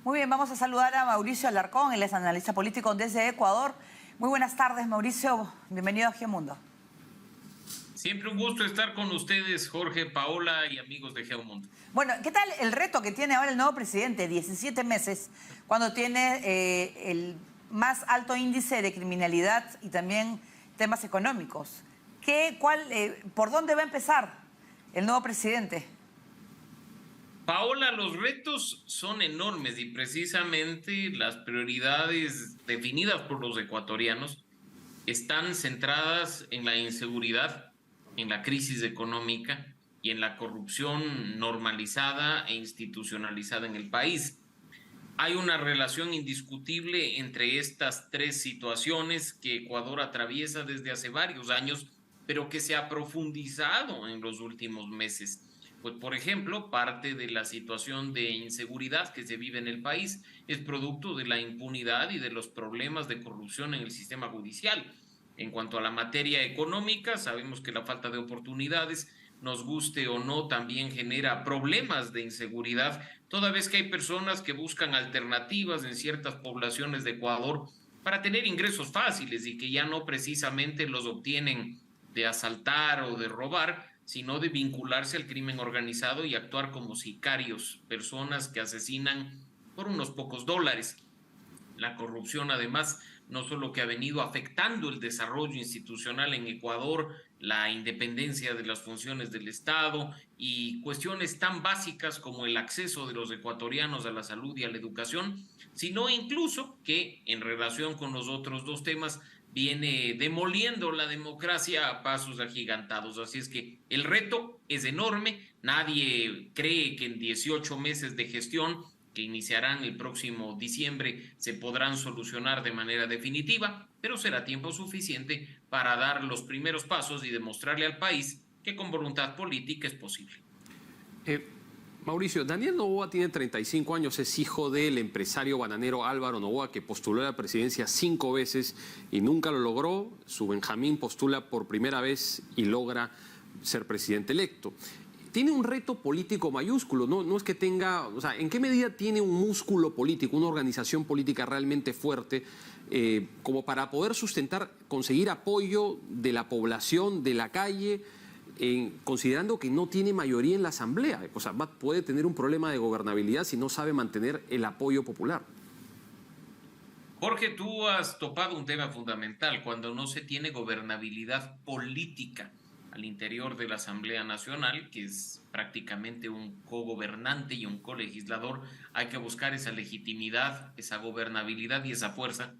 Muy bien, vamos a saludar a Mauricio Alarcón, él es analista político desde Ecuador. Muy buenas tardes, Mauricio. Bienvenido a Geomundo. Siempre un gusto estar con ustedes, Jorge, Paola y amigos de Geomundo. Bueno, ¿qué tal el reto que tiene ahora el nuevo presidente? 17 meses, cuando tiene el más alto índice de criminalidad y también temas económicos. ¿Por dónde va a empezar el nuevo presidente? Paola, los retos son enormes y precisamente las prioridades definidas por los ecuatorianos están centradas en la inseguridad, en la crisis económica y en la corrupción normalizada e institucionalizada en el país. Hay una relación indiscutible entre estas tres situaciones que Ecuador atraviesa desde hace varios años, pero que se ha profundizado en los últimos meses. Pues, por ejemplo, parte de la situación de inseguridad que se vive en el país es producto de la impunidad y de los problemas de corrupción en el sistema judicial. En cuanto a la materia económica, sabemos que la falta de oportunidades, nos guste o no, también genera problemas de inseguridad, toda vez que hay personas que buscan alternativas en ciertas poblaciones de Ecuador para tener ingresos fáciles y que ya no precisamente los obtienen de asaltar o de robar, sino de vincularse al crimen organizado y actuar como sicarios, personas que asesinan por unos pocos dólares. La corrupción, además, no solo que ha venido afectando el desarrollo institucional en Ecuador, la independencia de las funciones del Estado y cuestiones tan básicas como el acceso de los ecuatorianos a la salud y a la educación, sino incluso que, en relación con los otros dos temas, viene demoliendo la democracia a pasos agigantados. Así es que el reto es enorme. Nadie cree que en 18 meses de gestión que iniciarán el próximo diciembre se podrán solucionar de manera definitiva, pero será tiempo suficiente para dar los primeros pasos y demostrarle al país que con voluntad política es posible. Mauricio, Daniel Noboa tiene 35 años, es hijo del empresario bananero Álvaro Noboa, que postuló a la presidencia 5 veces y nunca lo logró. Su Benjamín postula por primera vez y logra ser presidente electo. Tiene un reto político mayúsculo, no es que tenga, o sea, ¿en qué medida tiene un músculo político, una organización política realmente fuerte como para poder sustentar, conseguir apoyo de la población, de la calle, considerando que no tiene mayoría en la Asamblea? O sea, puede tener un problema de gobernabilidad si no sabe mantener el apoyo popular. Jorge, tú has topado un tema fundamental. Cuando no se tiene gobernabilidad política al interior de la Asamblea Nacional, que es prácticamente un cogobernante y un colegislador, hay que buscar esa legitimidad, esa gobernabilidad y esa fuerza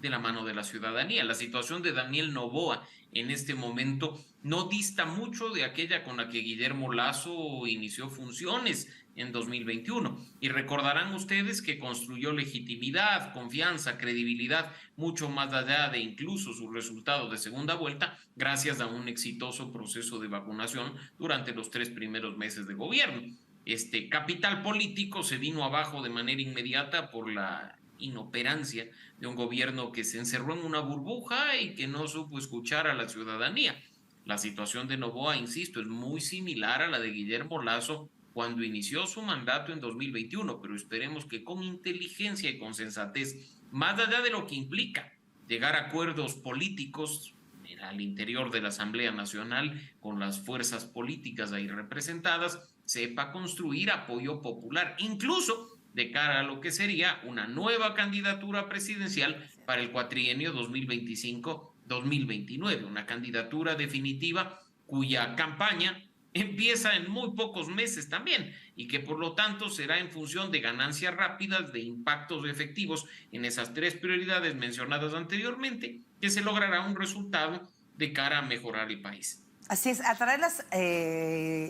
de la mano de la ciudadanía. La situación de Daniel Noboa en este momento no dista mucho de aquella con la que Guillermo Lasso inició funciones en 2021. Y recordarán ustedes que construyó legitimidad, confianza, credibilidad, mucho más allá de incluso sus resultados de segunda vuelta, gracias a un exitoso proceso de vacunación durante los 3 primeros meses de gobierno. Este capital político se vino abajo de manera inmediata por la inoperancia de un gobierno que se encerró en una burbuja y que no supo escuchar a la ciudadanía. La situación de Noboa, insisto, es muy similar a la de Guillermo Lasso cuando inició su mandato en 2021, pero esperemos que con inteligencia y con sensatez, más allá de lo que implica llegar a acuerdos políticos al interior de la Asamblea Nacional con las fuerzas políticas ahí representadas, sepa construir apoyo popular, incluso de cara a lo que sería una nueva candidatura presidencial para el cuatrienio 2025-2029, una candidatura definitiva cuya campaña empieza en muy pocos meses también y que por lo tanto será en función de ganancias rápidas, de impactos efectivos en esas 3 prioridades mencionadas anteriormente, que se logrará un resultado de cara a mejorar el país. Así es, atraer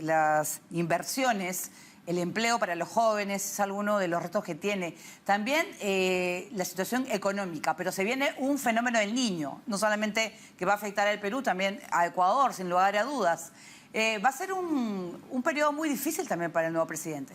las inversiones, el empleo para los jóvenes es alguno de los retos que tiene. También la situación económica, pero se viene un fenómeno del Niño, no solamente que va a afectar al Perú, también a Ecuador, sin lugar a dudas. Va a ser un periodo muy difícil también para el nuevo presidente.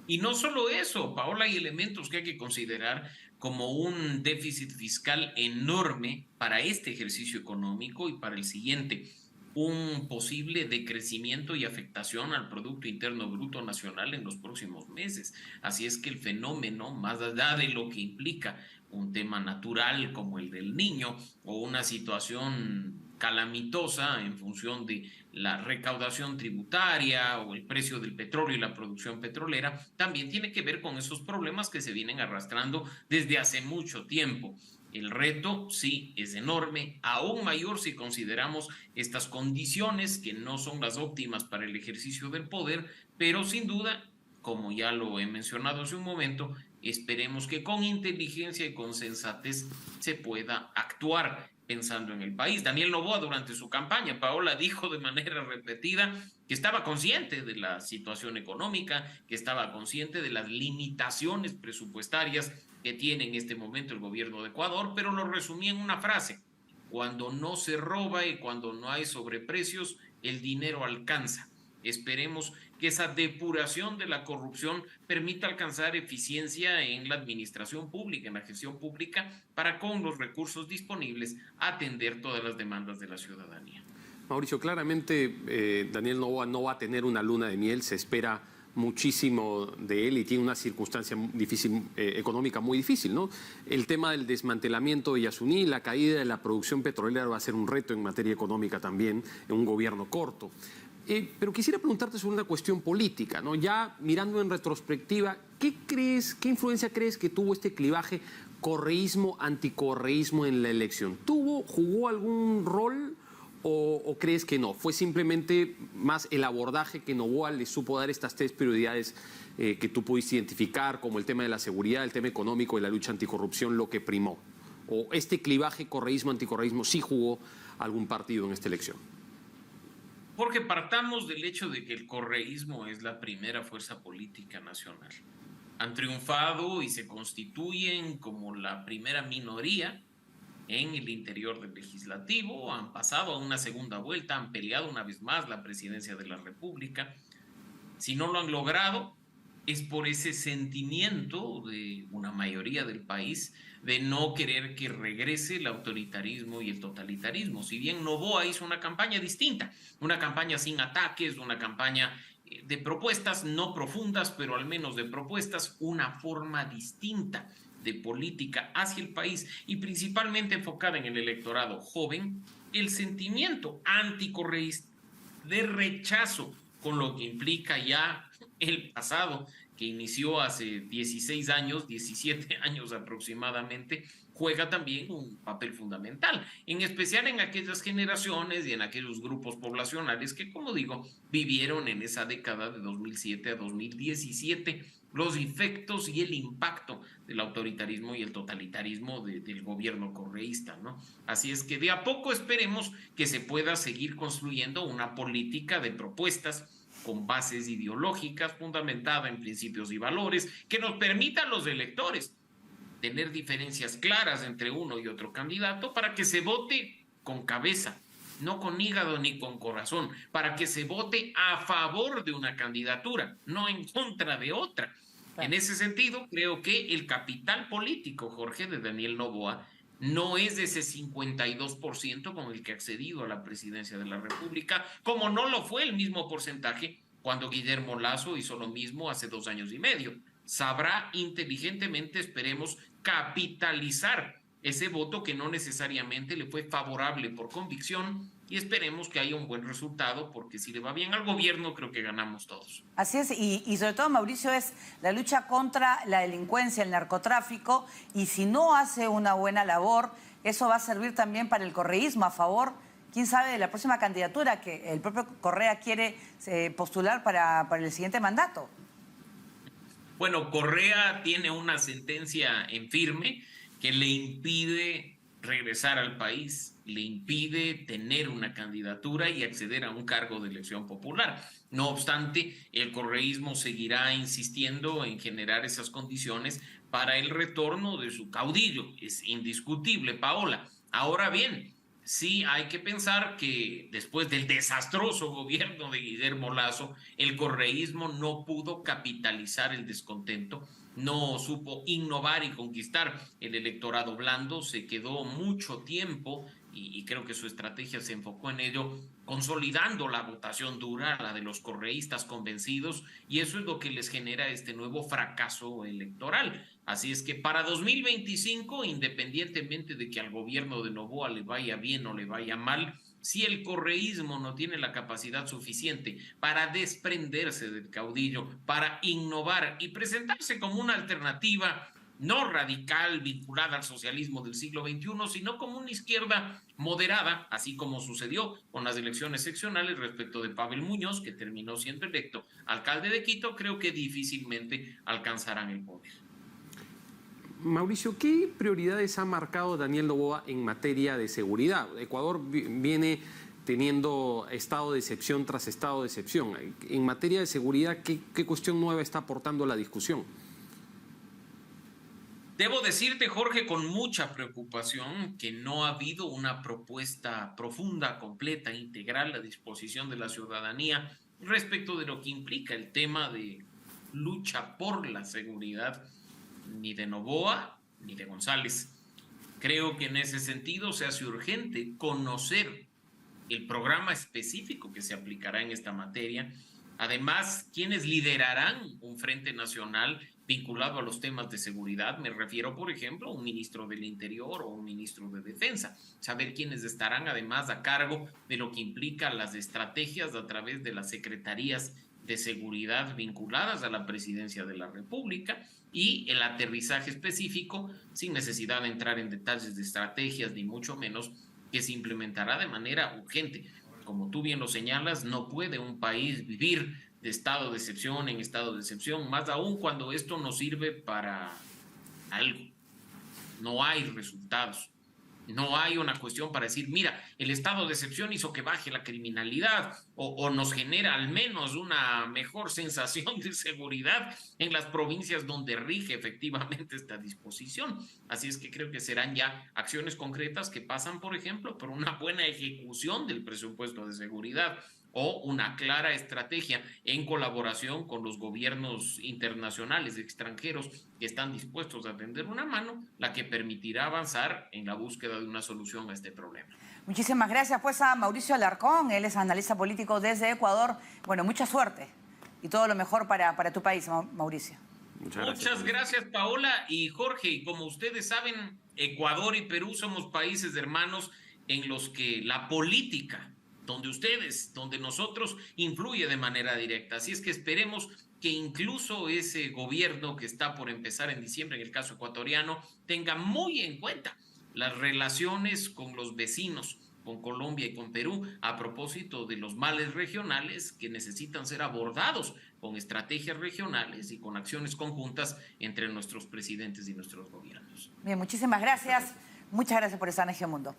Y no solo eso, Paola, hay elementos que hay que considerar como un déficit fiscal enorme para este ejercicio económico y para el siguiente. un posible decrecimiento y afectación al Producto Interno Bruto Nacional en los próximos meses. Así es que el fenómeno, más allá de lo que implica un tema natural como el del Niño o una situación calamitosa en función de la recaudación tributaria o el precio del petróleo y la producción petrolera, también tiene que ver con esos problemas que se vienen arrastrando desde hace mucho tiempo. El reto sí es enorme, aún mayor si consideramos estas condiciones que no son las óptimas para el ejercicio del poder, pero sin duda, como ya lo he mencionado hace un momento, esperemos que con inteligencia y con sensatez se pueda actuar pensando en el país. Daniel Noboa durante su campaña, Paola, dijo de manera repetida que estaba consciente de la situación económica, que estaba consciente de las limitaciones presupuestarias que tiene en este momento el gobierno de Ecuador, pero lo resumí en una frase: cuando no se roba y cuando no hay sobreprecios, el dinero alcanza. Esperemos que esa depuración de la corrupción permita alcanzar eficiencia en la administración pública, en la gestión pública, para con los recursos disponibles atender todas las demandas de la ciudadanía. Mauricio, claramente Daniel Noboa no va a tener una luna de miel, se espera muchísimo de él y tiene una circunstancia difícil, económica muy difícil, ¿no? El tema del desmantelamiento de Yasuní, la caída de la producción petrolera va a ser un reto en materia económica también en un gobierno corto. Pero quisiera preguntarte sobre una cuestión política, ¿no? Ya mirando en retrospectiva, ¿qué influencia crees que tuvo este clivaje correísmo-anticorreísmo en la elección? ¿Jugó algún rol o crees que no? ¿Fue simplemente más el abordaje que Noboa le supo dar estas tres prioridades que tú pudiste identificar, como el tema de la seguridad, el tema económico y la lucha anticorrupción, lo que primó? ¿O este clivaje correísmo-anticorreísmo sí jugó algún partido en esta elección? Porque partamos del hecho de que el correísmo es la primera fuerza política nacional. Han triunfado y se constituyen como la primera minoría en el interior del legislativo, han pasado a una segunda vuelta, han peleado una vez más la presidencia de la República. Si no lo han logrado, es por ese sentimiento de una mayoría del país de no querer que regrese el autoritarismo y el totalitarismo. Si bien Noboa hizo una campaña distinta, una campaña sin ataques, una campaña de propuestas no profundas, pero al menos de propuestas, una forma distinta de política hacia el país y principalmente enfocada en el electorado joven, el sentimiento anticorreísta de rechazo con lo que implica ya el pasado, que inició hace 16 años, 17 años aproximadamente, juega también un papel fundamental, en especial en aquellas generaciones y en aquellos grupos poblacionales que, como digo, vivieron en esa década de 2007 a 2017 los efectos y el impacto del autoritarismo y el totalitarismo del gobierno correísta, ¿no? Así es que de a poco esperemos que se pueda seguir construyendo una política de propuestas con bases ideológicas fundamentada en principios y valores que nos permitan a los electores tener diferencias claras entre uno y otro candidato para que se vote con cabeza, no con hígado ni con corazón, para que se vote a favor de una candidatura, no en contra de otra. En ese sentido, creo que el capital político, Jorge, de Daniel Noboa, no es de ese 52% con el que ha accedido a la presidencia de la República, como no lo fue el mismo porcentaje cuando Guillermo Lasso hizo lo mismo hace 2 años y medio. Sabrá inteligentemente, esperemos, capitalizar ese voto que no necesariamente le fue favorable por convicción y esperemos que haya un buen resultado porque si le va bien al gobierno creo que ganamos todos. Así es, y sobre todo, Mauricio, es la lucha contra la delincuencia, el narcotráfico, y si no hace una buena labor, eso va a servir también para el correísmo a favor, quién sabe, de la próxima candidatura que el propio Correa quiere postular para el siguiente mandato. Bueno, Correa tiene una sentencia en firme que le impide regresar al país, le impide tener una candidatura y acceder a un cargo de elección popular. No obstante, el correísmo seguirá insistiendo en generar esas condiciones para el retorno de su caudillo. Es indiscutible, Paola. Ahora bien, sí hay que pensar que después del desastroso gobierno de Guillermo Lasso, el correísmo no pudo capitalizar el descontento, no supo innovar y conquistar el electorado blando, se quedó mucho tiempo y creo que su estrategia se enfocó en ello, consolidando la votación dura, la de los correístas convencidos, y eso es lo que les genera este nuevo fracaso electoral. Así es que para 2025, independientemente de que al gobierno de Noboa le vaya bien o le vaya mal, si el correísmo no tiene la capacidad suficiente para desprenderse del caudillo, para innovar y presentarse como una alternativa no radical vinculada al socialismo del siglo XXI, sino como una izquierda moderada, así como sucedió con las elecciones seccionales respecto de Pavel Muñoz, que terminó siendo electo alcalde de Quito, creo que difícilmente alcanzarán el poder. Mauricio, ¿qué prioridades ha marcado Daniel Noboa en materia de seguridad? Ecuador viene teniendo estado de excepción tras estado de excepción. En materia de seguridad, ¿qué cuestión nueva está aportando a la discusión? Debo decirte, Jorge, con mucha preocupación, que no ha habido una propuesta profunda, completa, integral a disposición de la ciudadanía respecto de lo que implica el tema de lucha por la seguridad, ni de Noboa ni de González. Creo que en ese sentido se hace urgente conocer el programa específico que se aplicará en esta materia. Además, quienes liderarán un frente nacional vinculado a los temas de seguridad. Me refiero, por ejemplo, a un ministro del Interior o un ministro de Defensa. Saber quiénes estarán además a cargo de lo que implica las estrategias a través de las secretarías de seguridad vinculadas a la presidencia de la República y el aterrizaje específico, sin necesidad de entrar en detalles de estrategias ni mucho menos, que se implementará de manera urgente. Como tú bien lo señalas, no puede un país vivir de estado de excepción en estado de excepción, más aún cuando esto no sirve para algo. No hay resultados. No hay una cuestión para decir, mira, el estado de excepción hizo que baje la criminalidad o nos genera al menos una mejor sensación de seguridad en las provincias donde rige efectivamente esta disposición. Así es que creo que serán ya acciones concretas que pasan, por ejemplo, por una buena ejecución del presupuesto de seguridad o una clara estrategia en colaboración con los gobiernos internacionales extranjeros que están dispuestos a tender una mano, la que permitirá avanzar en la búsqueda de una solución a este problema. Muchísimas gracias pues a Mauricio Alarcón, él es analista político desde Ecuador. Bueno, mucha suerte y todo lo mejor para tu país, Mauricio. Muchas gracias, Paola y Jorge. Como ustedes saben, Ecuador y Perú somos países hermanos en los que la política, donde nosotros, influye de manera directa. Así es que esperemos que incluso ese gobierno que está por empezar en diciembre, en el caso ecuatoriano, tenga muy en cuenta las relaciones con los vecinos, con Colombia y con Perú, a propósito de los males regionales que necesitan ser abordados con estrategias regionales y con acciones conjuntas entre nuestros presidentes y nuestros gobiernos. Bien, muchísimas gracias. Muchas gracias por estar en Mundo.